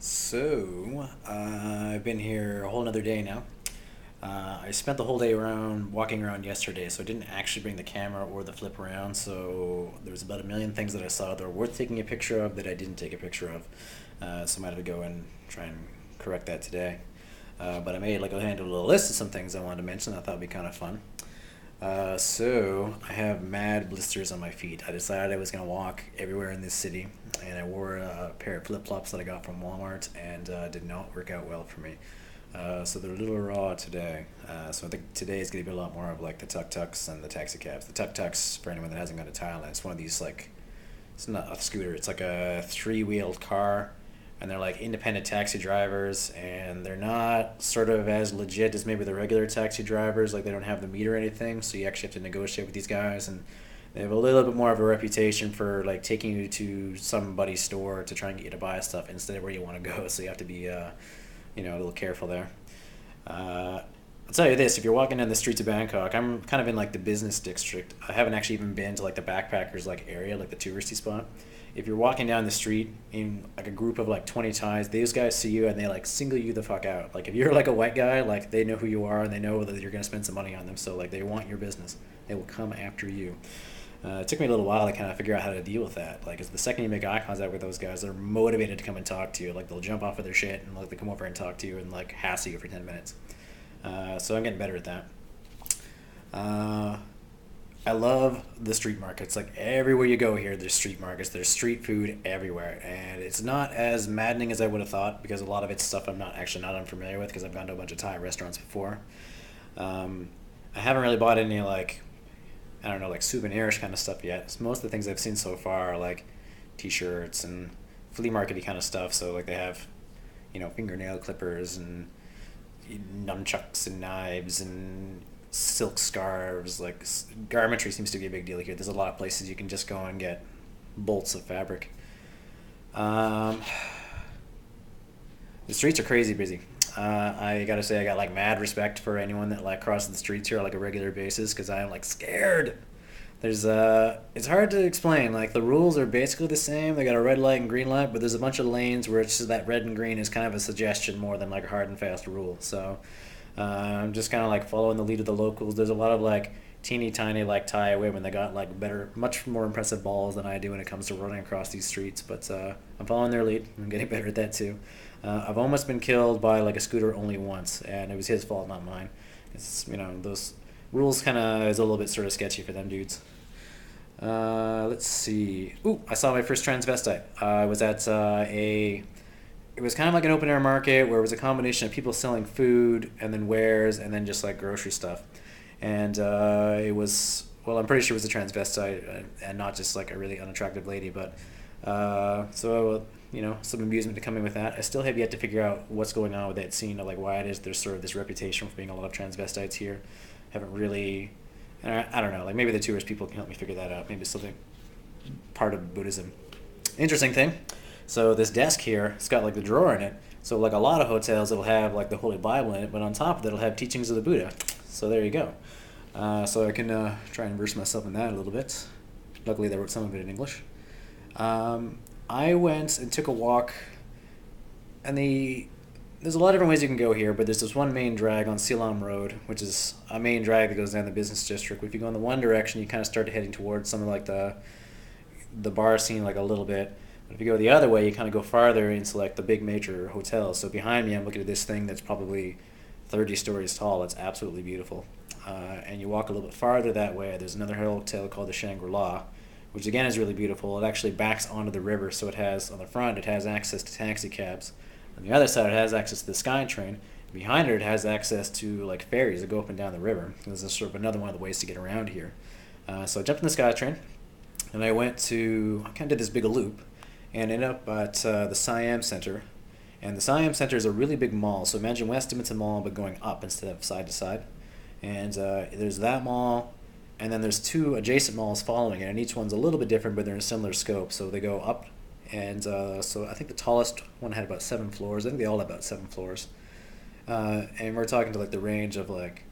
I've been here a whole another day now. I spent the whole day around walking around yesterday, so I didn't actually bring the camera or the flip around. So there was about a million things that I saw that were worth taking a picture of that I didn't take a picture of. So I might have to go and try and correct that today. But I made like a handy little list of some things I wanted to mention. I thought would be kind of fun. I have mad blisters on my feet. I decided I was gonna walk everywhere in this city, and I wore a pair of flip flops that I got from Walmart, and did not work out well for me. So they're a little raw today. So I think today is gonna be a lot more of like the tuk tuks and the taxi cabs. The tuk tuks, for anyone that hasn't gone to Thailand, it's one of these like, it's not a scooter. It's like a three-wheeled car, and they're like independent taxi drivers, and they're not sort of as legit as maybe the regular taxi drivers. Like they don't have the meter or anything, so you actually have to negotiate with these guys, and they have a little bit more of a reputation for like taking you to somebody's store to try and get you to buy stuff instead of where you want to go. So you have to be, a little careful there. I'll tell you this: if you're walking down the streets of Bangkok, I'm kind of in like the business district. I haven't actually even been to like the backpackers like area, like the touristy spot. If you're walking down the street in like a group of like 20 Thais, these guys see you and they like single you the fuck out. Like if you're like a white guy, like they know who you are and they know that you're gonna spend some money on them. So like they want your business. They will come after you. It took me a little while to kind of figure out how to deal with that. Like, 'cause the second you make eye contact with those guys, they're motivated to come and talk to you. Like, they'll jump off of their shit and like they come over and talk to you and like hassle you for 10 minutes. So I'm getting better at that. Uh, I love the street markets. Like everywhere you go here, there's street markets. There's street food everywhere, and it's not as maddening as I would have thought because a lot of it's stuff I'm not unfamiliar with because I've gone to a bunch of Thai restaurants before. Um, I haven't really bought any like I don't know like souvenirs kind of stuff yet. So most of the things I've seen so far are like T-shirts and flea markety kind of stuff. So like they have fingernail clippers and nunchucks and knives and silk scarves. Like garmentry seems to be a big deal here. There's a lot of places you can just go and get bolts of fabric. Um, the streets are crazy busy. I gotta say, I got like mad respect for anyone that like crosses the streets here on like a regular basis because I'm like scared. It's hard to explain. Like the rules are basically the same. They got a red light and green light, but there's a bunch of lanes where it's just that red and green is kind of a suggestion more than like a hard and fast rule. So I'm just kind of like following the lead of the locals. There's a lot of like teeny tiny like Thai women that got like better, much more impressive balls than I do when it comes to running across these streets. But I'm following their lead. I'm getting better at that too. I've almost been killed by like a scooter only once, and it was his fault, not mine. It's those rules kind of is a little bit sort of sketchy for them dudes. Let's see. Ooh, I saw my first transvestite. I was at a. It was kind of like an open air market where it was a combination of people selling food and then wares and then just like grocery stuff, and it was I'm pretty sure it was a transvestite and not just like a really unattractive lady, but some amusement to come in with that. I still have yet to figure out what's going on with that scene of like why it is there's sort of this reputation for being a lot of transvestites here. Haven't really I don't know. Like maybe the tourist people can help me figure that out. Maybe it's something part of Buddhism. Interesting thing. So this desk here, it's got like the drawer in it. So like a lot of hotels, it'll have like the Holy Bible in it, but on top of it, it'll have teachings of the Buddha. So there you go. So I can try and immerse myself in that a little bit. Luckily, they wrote some of it in English. I went and took a walk, and there's a lot of different ways you can go here, but there's this one main drag on Silam Road, which is a main drag that goes down the business district. If you go in the one direction, you kind of start heading towards some of like the bar scene like a little bit. But if you go the other way, you kind of go farther into like the big major hotels. So behind me, I'm looking at this thing that's probably 30 stories tall. It's absolutely beautiful. And you walk a little bit farther that way. There's another hotel called the Shangri-La, which again is really beautiful. It actually backs onto the river, so it has on the front it has access to taxi cabs. On the other side, it has access to the SkyTrain. Behind it has access to like ferries that go up and down the river. This is sort of another one of the ways to get around here. So I jumped in the SkyTrain, and I kind of did this big loop, and ended up at the Siam Center. And the Siam Center is a really big mall. So imagine West Edmonton Mall, but going up instead of side to side. And there's that mall, and then there's two adjacent malls following it, and each one's a little bit different, but they're in a similar scope. So they go up, and so I think the tallest one had about 7 floors. I think they all have about 7 floors. And we're talking to like the range of like,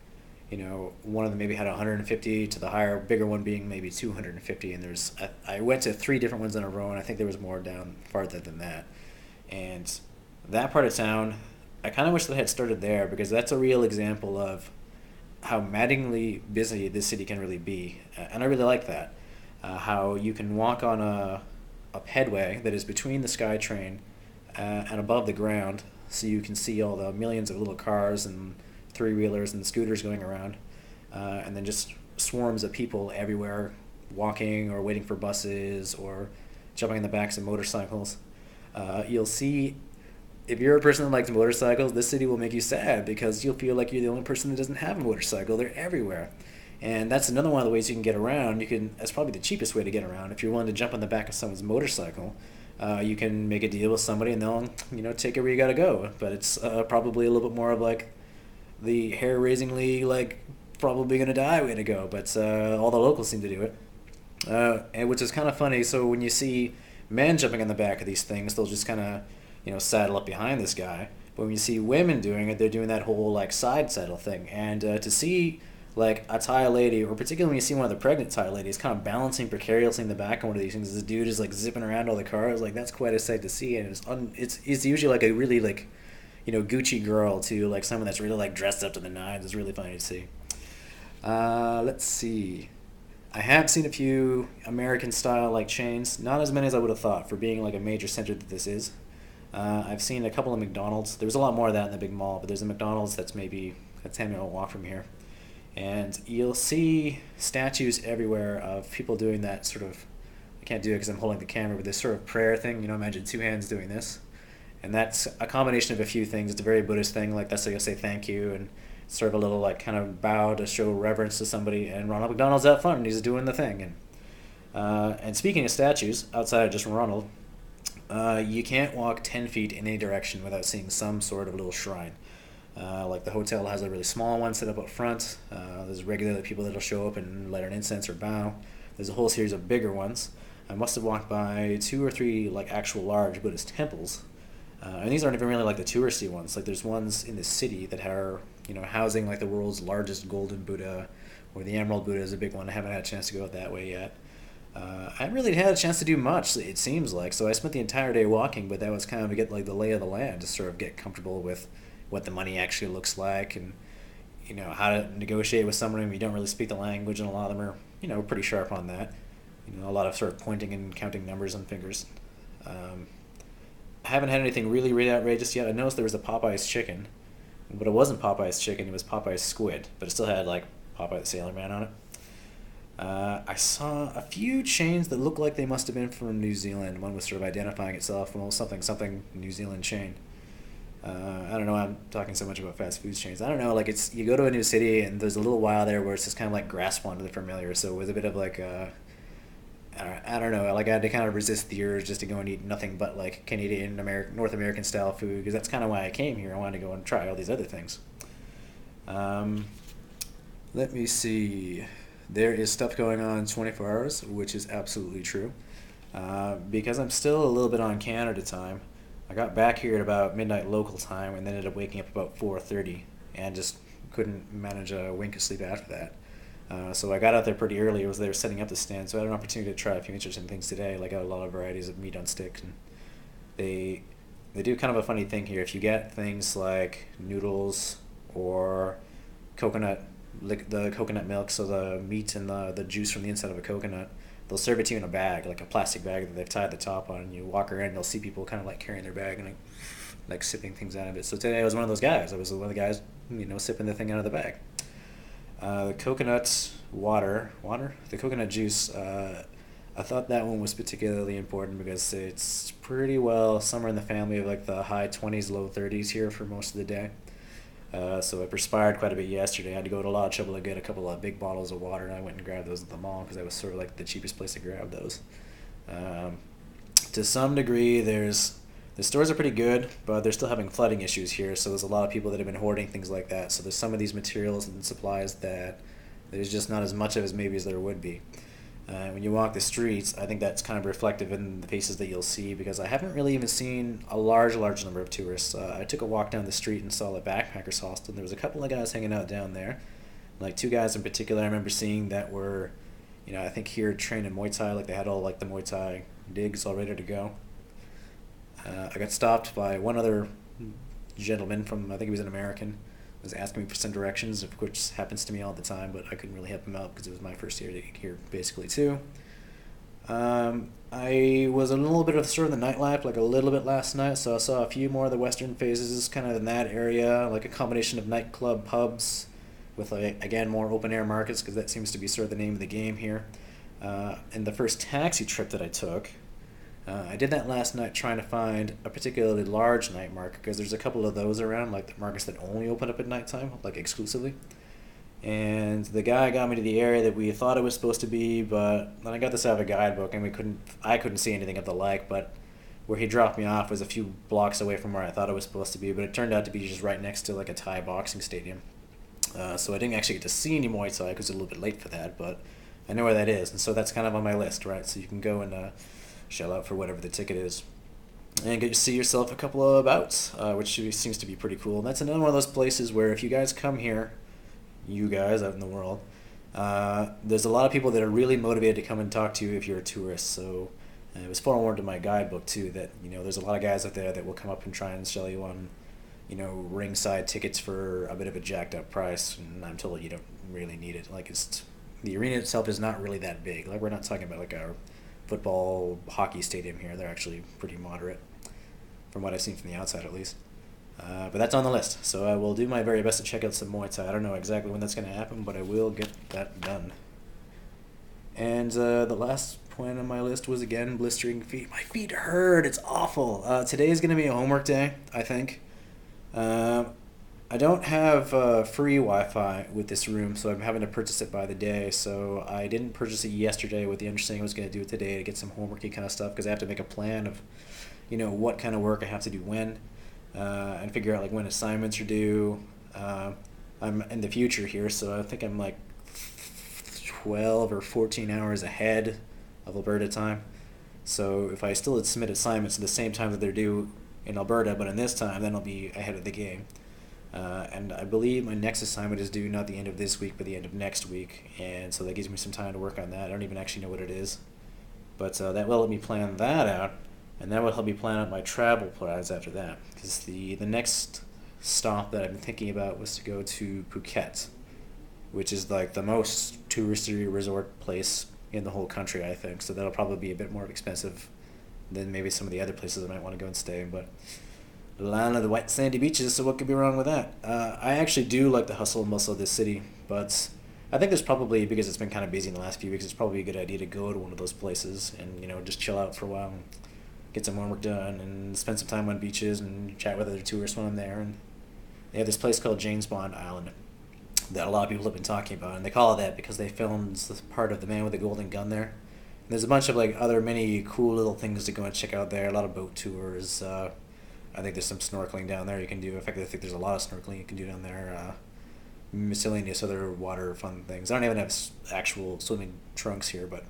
one of them maybe had 150 to the higher, bigger one being maybe 250. And I went to three different ones in a row, and I think there was more down farther than that. And That part of town, I kind of wish they had started there because that's a real example of how maddeningly busy this city can really be, and I really like that. How you can walk on a pedway that is between the SkyTrain and above the ground, so you can see all the millions of little cars and three wheelers and scooters going around, and then just swarms of people everywhere, walking or waiting for buses or jumping in the backs of motorcycles. You'll see if you're a person that likes motorcycles, this city will make you sad because you'll feel like you're the only person that doesn't have a motorcycle. They're everywhere. And that's another one of the ways you can get around. That's probably the cheapest way to get around. If you're willing to jump on the back of someone's motorcycle, you can make a deal with somebody and they'll, take you where you gotta go. But it's probably a little bit more of like the hair-raisingly, like, probably gonna die way to go. But all the locals seem to do it. And which is kind of funny. So when you see men jumping on the back of these things, they'll just kind of, saddle up behind this guy. But when you see women doing it, they're doing that whole like side saddle thing. And to see like a Thai lady, or particularly when you see one of the pregnant Thai ladies, kind of balancing precariously in the back of one of these things, this dude is like zipping around all the cars. Like that's quite a sight to see. And it's usually like a really like, Gucci girl too, like someone that's really like dressed up to the nines. It's really funny to see. Let's see. I have seen a few American style like chains, not as many as I would have thought for being like a major center that this is. I've seen a couple of McDonald's. There's a lot more of that in the big mall, but there's a McDonald's that's maybe a 10-minute walk from here. And you'll see statues everywhere of people doing that sort of, I can't do it because I'm holding the camera, but this sort of prayer thing. Imagine two hands doing this. And that's a combination of a few things. It's a very Buddhist thing, like that's how you'll say thank you, and sort of a little like kind of bow to show reverence to somebody. And Ronald McDonald's out front, and he's doing the thing. And speaking of statues, outside of just Ronald, you can't walk 10 feet in any direction without seeing some sort of little shrine. Like the hotel has a really small one set up front. There's regularly people that'll show up and light an incense or bow. There's a whole series of bigger ones. I must have walked by two or three like actual large Buddhist temples. And these aren't even really like the touristy ones. Like there's ones in the city that are, housing like the world's largest golden Buddha, or the Emerald Buddha is a big one. I haven't had a chance to go that way yet. I haven't really had a chance to do much, it seems like. So I spent the entire day walking, but that was kind of to get like the lay of the land, to sort of get comfortable with what the money actually looks like, and how to negotiate with someone when you don't really speak the language, and a lot of them are pretty sharp on that. A lot of sort of pointing and counting numbers on fingers. I haven't had anything really really outrageous yet. I noticed there was a Popeye's chicken, but it wasn't Popeye's chicken. It was Popeye's squid, but it still had like Popeye the Sailor Man on it. I saw a few chains that looked like they must have been from New Zealand. One was sort of identifying itself, well, something New Zealand chain. I don't know why I'm talking so much about fast food chains. I don't know, like you go to a new city and there's a little while there where it's just kind of like grasp onto the familiar. So it was a bit of like I don't know, like I had to kind of resist the urge just to go and eat nothing but like Canadian, North American style food, because that's kind of why I came here. I wanted to go and try all these other things. Um, Let me see. There is stuff going on 24 hours, which is absolutely true. Because I'm still a little bit on Canada time, I got back here at about midnight local time and then ended up waking up about 4:30 and just couldn't manage a wink of sleep after that. So I got out there pretty early. I was there setting up the stand, so I had an opportunity to try a few interesting things today. Like I got a lot of varieties of meat on sticks, and they they do kind of a funny thing here. If you get things like noodles or coconut, like the coconut milk, so the meat and the juice from the inside of a coconut, they'll serve it to you in a bag, like a plastic bag that they've tied the top on, and you walk around and you'll see people kind of like carrying their bag and like sipping things out of it. So today I was one of those guys. I was one of the guys, sipping the thing out of the bag. The coconut the coconut juice, I thought that one was particularly important because it's pretty well somewhere in the family of like the high 20s, low 30s here for most of the day. So I perspired quite a bit yesterday. I had to go to a lot of trouble to get a couple of big bottles of water, and I went and grabbed those at the mall because that was sort of like the cheapest place to grab those. Um, to some degree, the stores are pretty good, but they're still having flooding issues here. So there's a lot of people that have been hoarding things like that. So there's some of these materials and supplies that there's just not as much of as maybe as there would be. When you walk the streets, I think that's kind of reflective in the faces that you'll see, because I haven't really even seen a large number of tourists. I took a walk down the street and saw the backpackers hostel, and there was a couple of guys hanging out down there. Like two guys in particular I remember seeing that were, I think here trained in Muay Thai, like they had all like the Muay Thai digs all ready to go. I got stopped by one other gentleman from, I think he was an American, was asking me for some directions, of which happens to me all the time, but I couldn't really help him out because it was my first year here, basically, too. I was a little bit of sort of the nightlife, like a little bit last night, so I saw a few more of the western phases, kind of in that area, like a combination of nightclub pubs with, like, again, more open air markets, because that seems to be sort of the name of the game here. And the first taxi trip that I took, I did that last night trying to find a particularly large night market, because there's a couple of those around, like the markets that only open up at nighttime, like exclusively. And the guy got me to the area that we thought it was supposed to be, but then I got this out of a guidebook and I couldn't see anything of the like, but where he dropped me off was a few blocks away from where I thought it was supposed to be, but it turned out to be just right next to like a Thai boxing stadium. So I didn't actually get to see any Muay Thai because it was a little bit late for that, but I know where that is, and so that's kind of on my list, right? So you can go and shell out for whatever the ticket is and get to see yourself a couple of bouts, which seems to be pretty cool. And that's another one of those places where if you guys come here, you guys out in the world, there's a lot of people that are really motivated to come and talk to you if you're a tourist. So it was forewarned in my guidebook too that there's a lot of guys out there that will come up and try and sell you on ringside tickets for a bit of a jacked up price, and I'm told you don't really need it. Like the arena itself is not really that big. Like we're not talking about like our football hockey stadium here. They're actually pretty moderate, from what I've seen from the outside at least. But that's on the list, so I will do my very best to check out some Muay Thai. I don't know exactly when that's going to happen, but I will get that done. And the last point on my list was, again, blistering feet. My feet hurt. It's awful. Today is going to be a homework day, I think. I don't have free Wi-Fi with this room, so I'm having to purchase it by the day. So I didn't purchase it yesterday with the understanding I was going to do it today to get some homeworky kind of stuff, because I have to make a plan of, what kind of work I have to do when. And figure out like when assignments are due. I'm in the future here, so I think I'm like 12 or 14 hours ahead of Alberta time. So if I still had submit assignments at the same time that they're due in Alberta, but in this time, then I'll be ahead of the game. And I believe my next assignment is due not the end of this week, but the end of next week. And so that gives me some time to work on that. I don't even actually know what it is. But that will let me plan that out. And that will help me plan out my travel plans after that. Because the next stop that I've been thinking about was to go to Phuket, which is like the most touristy resort place in the whole country, I think. So that'll probably be a bit more expensive than maybe some of the other places I might want to go and stay. But the land of the white sandy beaches, so what could be wrong with that? I actually do like the hustle and bustle of this city, but I think there's probably, because it's been kind of busy in the last few weeks, it's probably a good idea to go to one of those places and, just chill out for a while. Get some homework done and spend some time on beaches and chat with other tourists when I'm there. And they have this place called James Bond Island that a lot of people have been talking about, and they call it that because they filmed the part of The Man with the Golden Gun there. And there's a bunch of like other many cool little things to go and check out there. A lot of boat tours. I think there's some snorkeling down there you can do. In fact, I think there's a lot of snorkeling you can do down there. Miscellaneous other water fun things. I don't even have actual swimming trunks here, but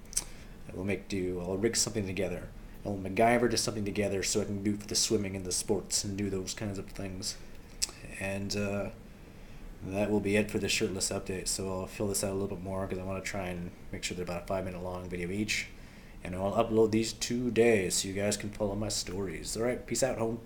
I will make do. I'll rig something together. I'll MacGyver just something together so I can do for the swimming and the sports and do those kinds of things. And that will be it for the shirtless update. So I'll fill this out a little bit more because I want to try and make sure they're about a 5-minute long video each. And I'll upload these 2 days so you guys can follow my stories. Alright, peace out, home.